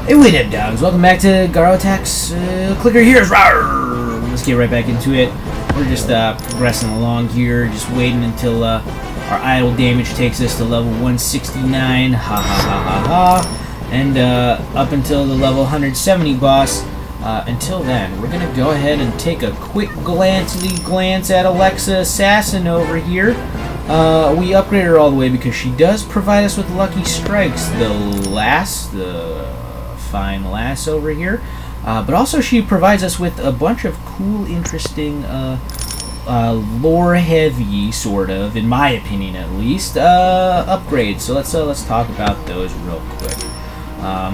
Hey, what up, dogs? Welcome back to Garo Attacks Clicker Heroes. Rawr! Let's get right back into it. We're just progressing along here, just waiting until our idle damage takes us to level 169. Ha ha ha ha ha. And up until the level 170 boss. Until then, we're gonna go ahead and take a quick glance at Alexa Assassin over here. We upgraded her all the way because she does provide us with lucky strikes. The fine lass over here, but also she provides us with a bunch of cool, interesting, lore-heavy, sort of, in my opinion at least, upgrades. So let's talk about those real quick. I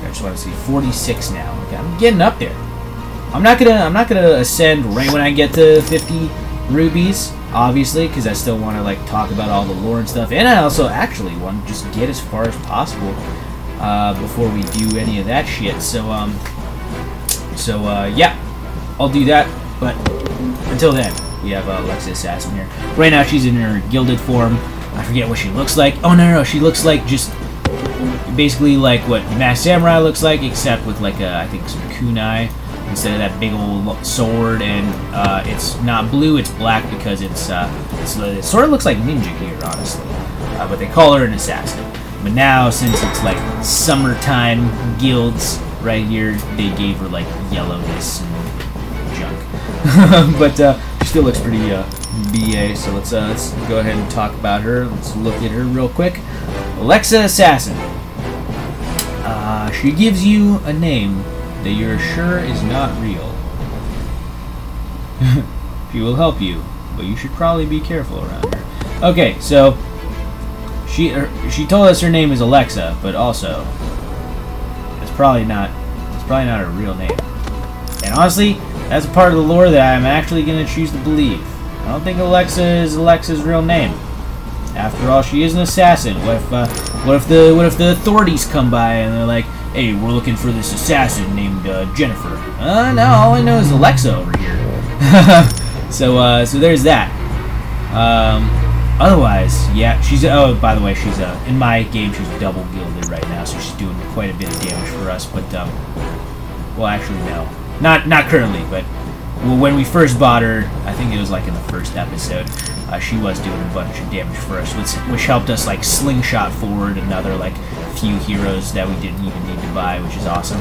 just want to see 46 now. Okay, I'm getting up there. I'm not gonna ascend right when I get to 50 rubies, obviously, because I still want to like talk about all the lore and stuff, and I also actually want to just get as far as possible before we do any of that shit. So yeah, I'll do that. But until then, we have Alexa Assassin here. Right now, she's in her gilded form. I forget what she looks like. Oh no, she looks like just basically like what Masked Samurai looks like, except with like I think some kunai instead of that big old sword. And it's not blue; it's black because it sort of looks like ninja gear, honestly. But they call her an assassin. But now, since it's like summertime guilds right here, they gave her like yellowness and junk. But she still looks pretty BA. So let's go ahead and talk about her. Let's look at her real quick. Alexa Assassin. She gives you a name that you're sure is not real. She will help you, but you should probably be careful around her. Okay, so she told us her name is Alexa, but also it's probably not her real name. And honestly, that's a part of the lore that I'm actually going to choose to believe. I don't think Alexa is Alexa's real name. After all, she is an assassin. What if the authorities come by and they're like, "Hey, we're looking for this assassin named Jennifer." No, all I know is Alexa over here. So there's that. Otherwise, yeah, she's. Oh, by the way, she's in my game. She's double gilded right now, so she's doing quite a bit of damage for us. But well, actually, no, not currently. But when we first bought her, I think it was like in the first episode, she was doing a bunch of damage for us, which helped us like slingshot forward another like few heroes that we didn't even need to buy, which is awesome.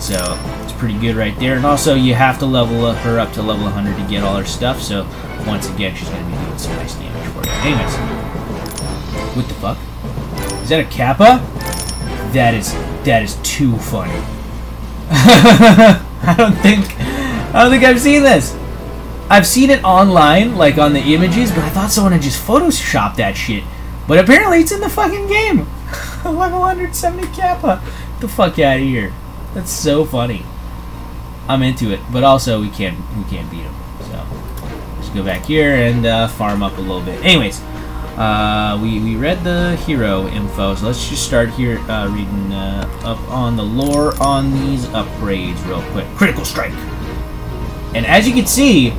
So it's pretty good right there. And also, you have to level her up to level 100 to get all her stuff. So once again, she's going to be doing some nice damage for you. Anyways, what the fuck? Is that a Kappa? That is too funny. I don't think I've seen this. I've seen it online, like on the images, but I thought someone had just photoshopped that shit. But apparently it's in the fucking game. Level 170 Kappa. Get the fuck out of here. That's so funny. I'm into it, but also we can't beat him. So let's go back here and farm up a little bit. Anyways, we read the hero info, so let's just start here reading up on the lore on these upgrades real quick. Critical strike. And as you can see,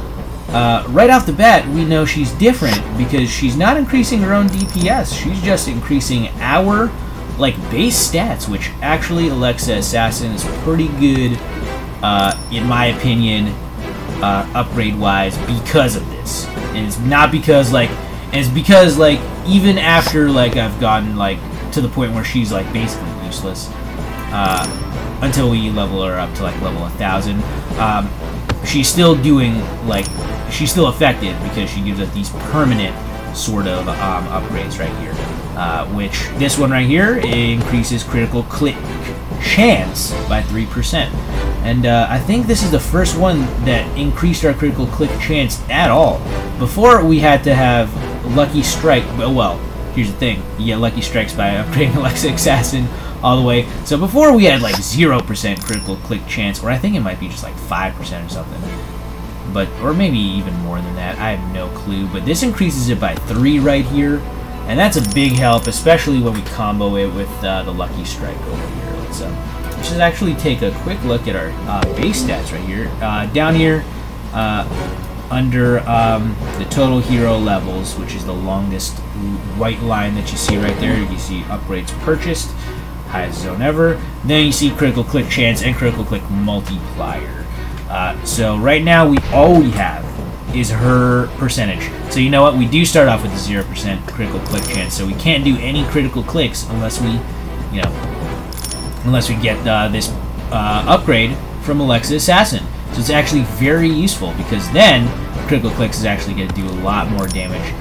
right off the bat, we know she's different because she's not increasing her own DPS. She's just increasing our like base stats, which actually Alexa Assassin is pretty good, in my opinion, upgrade-wise because of this. And it's not because like, and it's because like even after like I've gotten like to the point where she's like basically useless, until we level her up to like level 1000. She's still doing, like, she's still effective because she gives us these permanent sort of upgrades right here. Which, this one right here increases critical click chance by 3%. And I think this is the first one that increased our critical click chance at all. Before, we had to have Lucky Strike, well, here's the thing. You get Lucky Strikes by upgrading Alexa Assassin all the way. So before we had like 0% critical click chance, or I think it might be just like 5% or something. But, or maybe even more than that, I have no clue. But this increases it by 3 right here. And that's a big help, especially when we combo it with the Lucky Strike over here. Let's just actually take a quick look at our base stats right here. Down here, under the total hero levels, which is the longest white line that you see right there, you see upgrades purchased. highest zone ever. Then you see critical click chance and critical click multiplier. So right now all we have is her percentage. So you know what? We do start off with a 0% critical click chance. So we can't do any critical clicks unless we, unless we get this upgrade from Alexa Assassin. So it's actually very useful because then critical clicks is actually going to do a lot more damage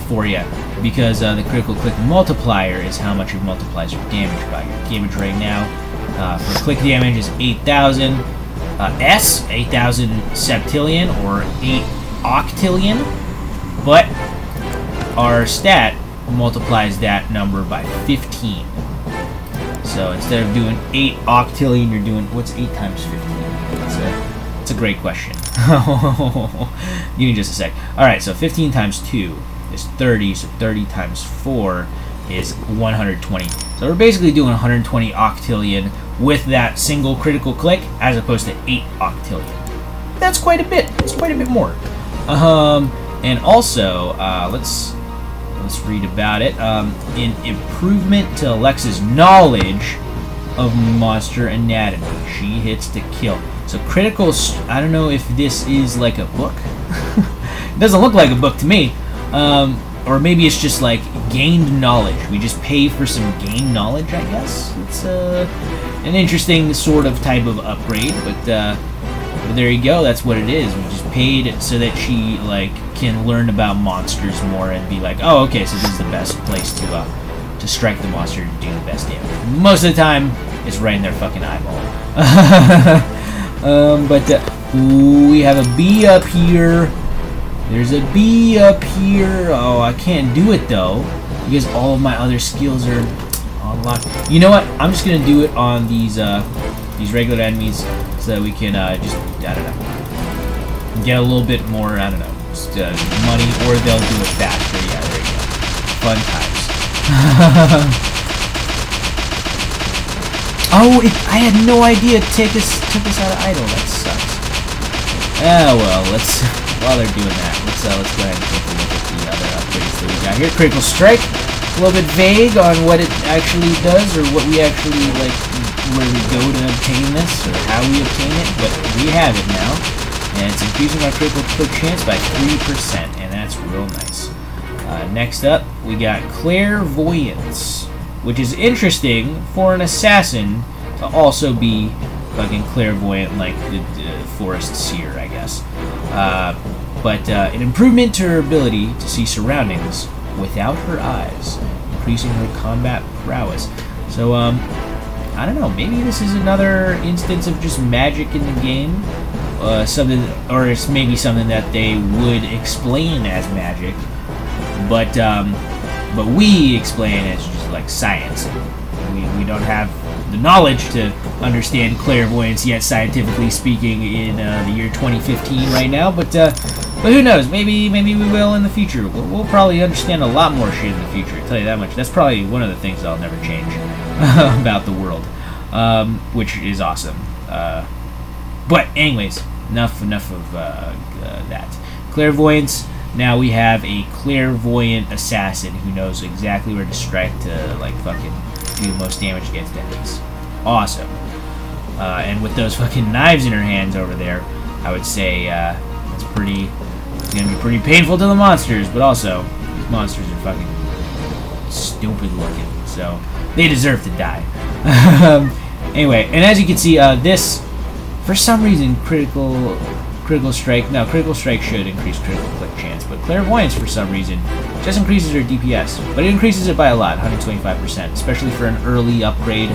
for you, because the critical click multiplier is how much it multiplies your damage by. Your damage right now for click damage is 8,000 8,000 septillion or 8 octillion, but our stat multiplies that number by 15. So instead of doing 8 octillion, you're doing, what's 8 times 15? It's a great question. Give me just a sec. Alright, so 15 times 2 is 30, so 30 times 4 is 120. So we're basically doing 120 octillion with that single critical click, as opposed to 8 octillion. That's quite a bit. It's quite a bit more. And also, let's read about it. In improvement to Alexa's knowledge of monster anatomy, she hits to kill. So critical, I don't know if this is like a book. It doesn't look like a book to me. Or maybe it's just like gained knowledge. We just pay for some gained knowledge, I guess. It's an interesting sort of type of upgrade, but there you go. That's what it is. We just paid so that she like can learn about monsters more and be like, oh, okay, so this is the best place to strike the monster to do the best damage. Most of the time, it's right in their fucking eyeball. We have a bee up here. There's a bee up here. Oh, I can't do it though because all of my other skills are unlocked. You know what? I'm just gonna do it on these regular enemies so that we can just, I don't know, get a little bit more, I don't know, just, money, or they'll do it faster. Yeah, there you go. Fun times. Oh, I had no idea it took us out of idle. That sucks. Ah, well, while they're doing that, let's go ahead and take a look at the other upgrades that we got here. Critical Strike, a little bit vague on what it actually does, or what we actually, like, where we go to obtain this, or how we obtain it, but we have it now, and it's increasing our critical click chance by 3%, and that's real nice. Next up, we got Clairvoyance, which is interesting for an assassin to also be fucking clairvoyant like the Forest Seer, I guess. But an improvement to her ability to see surroundings without her eyes, increasing her combat prowess. So, I don't know, maybe this is another instance of just magic in the game. Something, or it's maybe something that they would explain as magic, but we explain it as just like science. We don't have the knowledge to understand clairvoyance yet, scientifically speaking, in the year 2015 right now. But who knows? Maybe we will in the future. We'll probably understand a lot more shit in the future. I'll tell you that much. That's probably one of the things I'll never change about the world, which is awesome. But anyways, enough of that. Clairvoyance. Now we have a clairvoyant assassin who knows exactly where to strike to, like, fucking do the most damage against enemies. Awesome. And with those fucking knives in her hands over there, I would say it's gonna be pretty painful to the monsters, but also these monsters are fucking stupid looking, so they deserve to die. Anyway, and as you can see, this, for some reason, critical strike should increase critical click chance, but clairvoyance, for some reason, just increases her DPS, but it increases it by a lot, 125%, especially for an early upgrade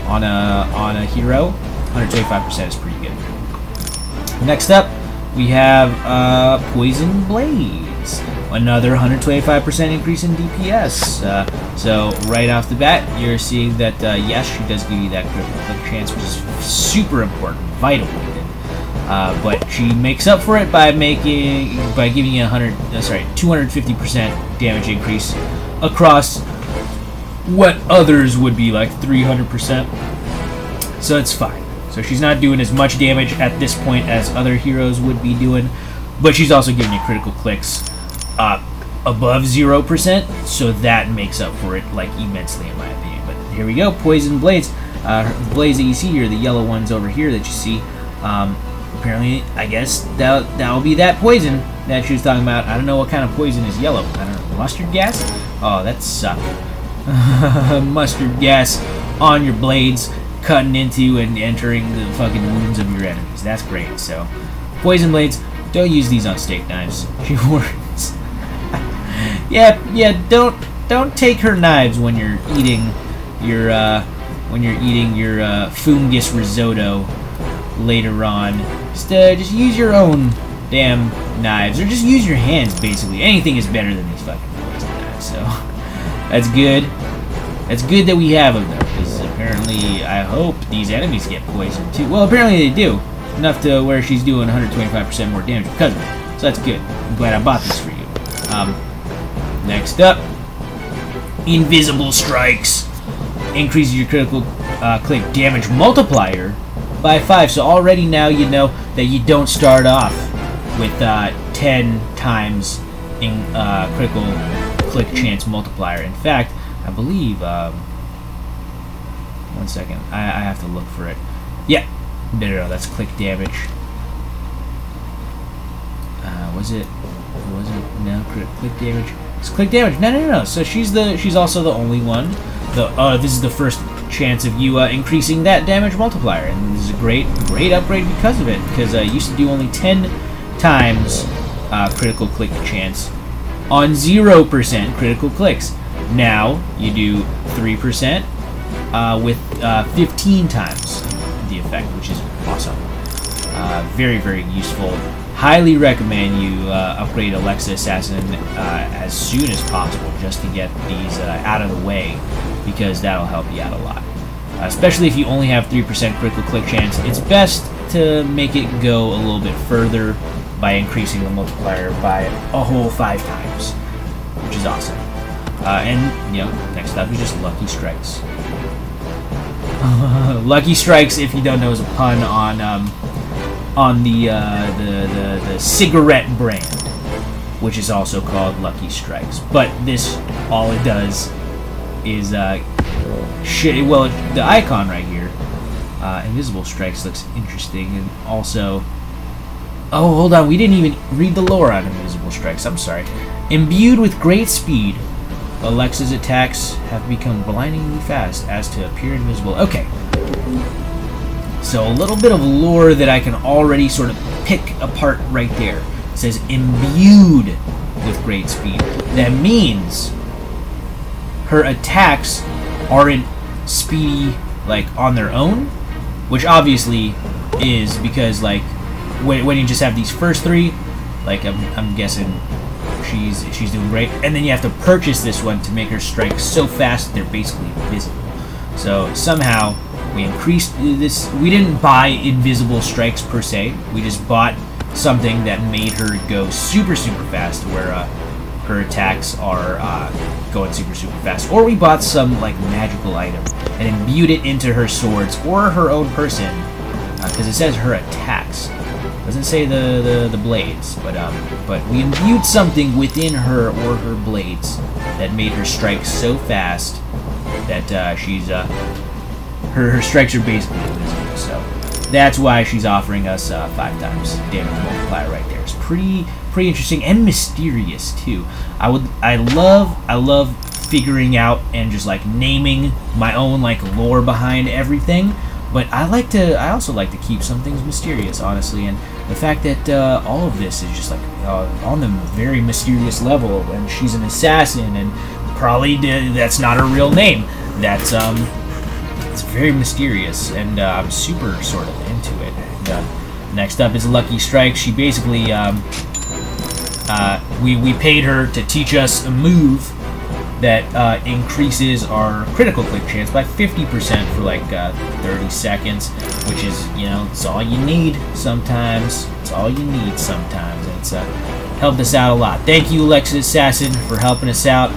on a hero. 125% is pretty good. Next up, we have Poison Blaze, another 125% increase in DPS. So right off the bat, you're seeing that yes, she does give you that critical click chance, which is super important, vital. But she makes up for it by giving you 250% damage increase across what others would be like 300%. So it's fine. So she's not doing as much damage at this point as other heroes would be doing, but she's also giving you critical clicks above 0%. So that makes up for it like immensely, in my opinion. But here we go, poison blades. The blades that you see here, the yellow ones over here that you see, apparently, I guess that'll be that poison that she was talking about. I don't know what kind of poison is yellow. I don't know. Mustard gas? Oh, that sucks. Mustard gas on your blades, cutting into and entering the fucking wounds of your enemies. That's great. So, poison blades, don't use these on steak knives. She warns. yeah. Don't take her knives when you're eating your fungus risotto later on. Just use your own damn knives, or just use your hands. Basically, anything is better than these fucking poison knives. So that's good. That's good that we have them though, because apparently I hope these enemies get poisoned too. Well, apparently they do, enough to where she's doing 125% more damage because of it. So that's good. I'm glad I bought this for you. Next up, invisible strikes. Increases your critical click damage multiplier by 5. So already now you know that you don't start off with 10 times in critical click chance multiplier. In fact, I believe, 1 second, I have to look for it. Yeah, no, that's click damage. Was it no click damage? It's click damage. No. So she's also the only one. This is the first chance of you increasing that damage multiplier, and this is a great upgrade because of it. Because I used to do only 10 times critical click chance on 0% critical clicks. Now you do 3% with 15 times the effect, which is awesome. Very useful. Highly recommend you upgrade Alexa Assassin as soon as possible, just to get these out of the way, because that'll help you out a lot. Especially if you only have 3% critical click chance, it's best to make it go a little bit further by increasing the multiplier by a whole 5 times, which is awesome. And next up is just Lucky Strikes. Lucky Strikes, if you don't know, is a pun on the cigarette brand, which is also called Lucky Strikes. But this, all it does is shit. Well, the icon right here, Invisible Strikes, looks interesting, and also, oh, hold on, we didn't even read the lore on Invisible Strikes. I'm sorry. Imbued with great speed, Alexa's attacks have become blindingly fast as to appear invisible. Okay. So a little bit of lore that I can already sort of pick apart right there. It says imbued with great speed. That means her attacks aren't speedy, like, on their own, which obviously is because, like, when you just have these first 3, like, I'm guessing she's doing great, and then you have to purchase this one to make her strike so fast that they're basically invisible. So somehow we increased this. We didn't buy invisible strikes per se. We just bought something that made her go super fast, where her attacks are going super fast. Or we bought some like magical item and imbued it into her swords or her own person, because it says her attacks. It doesn't say the blades, but we imbued something within her or her blades that made her strike so fast that her strikes are basically invisible. So that's why she's offering us 5 times damage multiplier right there. It's pretty interesting and mysterious too. I love figuring out and just like naming my own like lore behind everything. But I also like to keep some things mysterious, honestly, and the fact that all of this is just like on the very mysterious level, and she's an assassin, and probably that's not her real name. That's it's very mysterious, and I'm super sort of into it. And, next up is Lucky Strike. She basically we paid her to teach us a move that increases our critical click chance by 50% for like 30 seconds, which is, it's all you need sometimes. It's all you need sometimes. And it's helped us out a lot. Thank you, Alexa Assassin, for helping us out,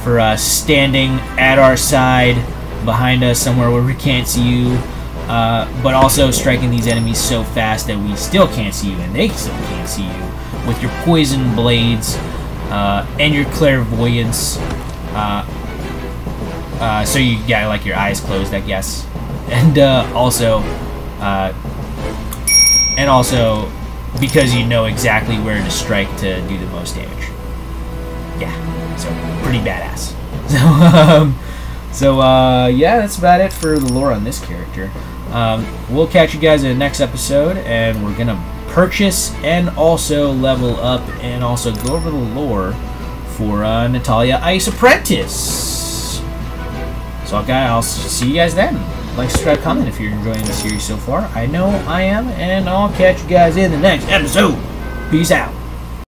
for standing at our side, behind us somewhere where we can't see you, but also striking these enemies so fast that we still can't see you and they still can't see you with your poison blades and your clairvoyance. So you got like your eyes closed, I guess, and also because you know exactly where to strike to do the most damage. Yeah, so pretty badass. Yeah, that's about it for the lore on this character. We'll catch you guys in the next episode, and we're gonna purchase and also level up and also go over the lore for Natalia Ice Apprentice. So I'll see you guys then. Like, subscribe, comment if you're enjoying the series so far. I know I am, and I'll catch you guys in the next episode. Peace out.